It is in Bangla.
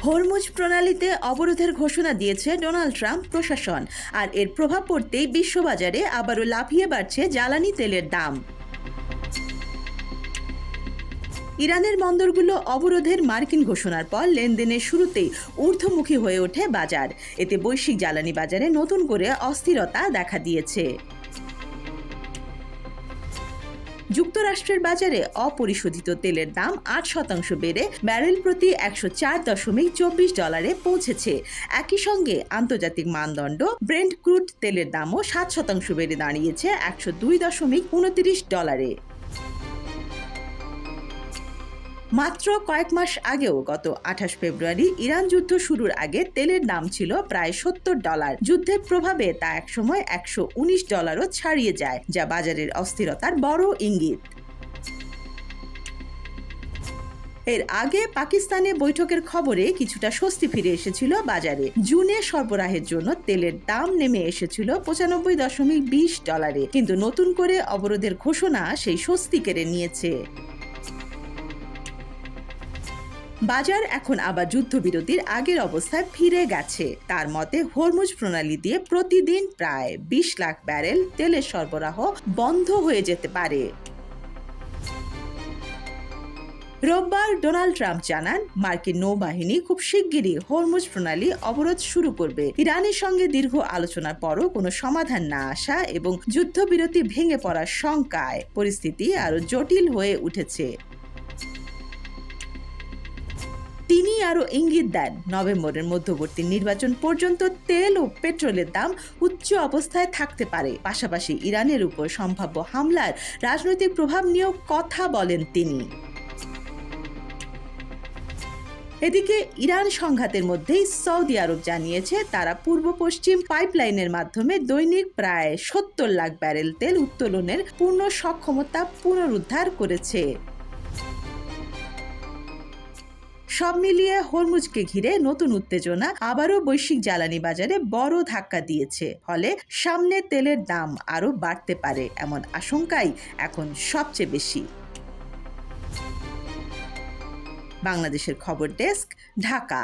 হরমুজ প্রণালীতে অবরোধের ঘোষণা দিয়েছে ডোনাল্ড ট্রাম্প প্রশাসন, আর এর প্রভাব পড়তেই বিশ্ববাজারে আবারও লাফিয়ে বাড়ছে জ্বালানি তেলের দাম। ইরানের বন্দরগুলো অবরোধের মার্কিন ঘোষণার পর লেনদেনের শুরুতেই ঊর্ধ্বমুখী হয়ে ওঠে বাজার। এতে বৈশ্বিক জ্বালানি বাজারে নতুন করে অস্থিরতা দেখা দিয়েছে। যুক্তরাষ্ট্রের বাজারে অপরিশোধিত তেলের দাম 8% বেড়ে ব্যারেল প্রতি $104.24 পৌঁছেছে। একই সঙ্গে আন্তর্জাতিক মানদণ্ড ব্রেন্ট ক্রুড তেলের দামও 7% বেড়ে দাঁড়িয়েছে $102.29। মাত্র কয়েক মাস আগেও গত 28 ফেব্রুয়ারি ইরান যুদ্ধ শুরুর আগে তেলের দাম ছিল প্রায় $70। যুদ্ধের প্রভাবে তা একসময় $119ও ছাড়িয়ে যায়, যা বাজারের অস্থিরতার বড় ইঙ্গিত। এর আগে পাকিস্তানে বৈঠকের খবরে কিছুটা স্বস্তি ফিরে এসেছিল বাজারে। জুনে সরবরাহের জন্য তেলের দাম নেমে এসেছিল $95.20, কিন্তু নতুন করে অবরোধের ঘোষণা সেই স্বস্তি কেড়ে নিয়েছে। বাজার এখন আবার যুদ্ধবিরতির আগের অবস্থায় ফিরে গেছে। তার মতে হরমুজ প্রণালী দিয়ে প্রতিদিন প্রায় 20 লাখ ব্যারেল তেলের সরবরাহ বন্ধ হয়ে যেতে পারে। রোববার ডোনাল্ড ট্রাম্প জানান, মার্কিন নৌবাহিনী খুব শিগগিরই হরমুজ প্রণালী অবরোধ শুরু করবে। ইরানের সঙ্গে দীর্ঘ আলোচনার পরও কোনো সমাধান না আসা এবং যুদ্ধবিরতি ভেঙে পড়ার শঙ্কায় পরিস্থিতি আরও জটিল হয়ে উঠেছে। তিনি আরও ইঙ্গিত দেন, নভেম্বরের মধ্যবর্তী নির্বাচন পর্যন্ত তেল ও পেট্রোলের দাম উচ্চ অবস্থায় থাকতে পারে। পাশাপাশি ইরানের উপর সম্ভাব্য হামলার রাজনৈতিক প্রভাব নিয়েও কথা বলেন তিনি। এদিকে ইরান সংঘাতের মধ্যেই সৌদি আরব জানিয়েছে, তারা পূর্ব পশ্চিম পাইপলাইনের মাধ্যমে দৈনিক প্রায় 70 লাখ ব্যারেল তেল উত্তোলনের পূর্ণ সক্ষমতা পুনরুদ্ধার করেছে। সব মিলিয়ে হরমুজকে ঘিরে নতুন উত্তেজনা আবারও বৈশ্বিক জ্বালানি বাজারে বড় ধাক্কা দিয়েছে। ফলে সামনে তেলের দাম আরও বাড়তে পারে এমন আশঙ্কাই এখন সবচেয়ে বেশি। বাংলাদেশের খবর ডেস্ক, ঢাকা।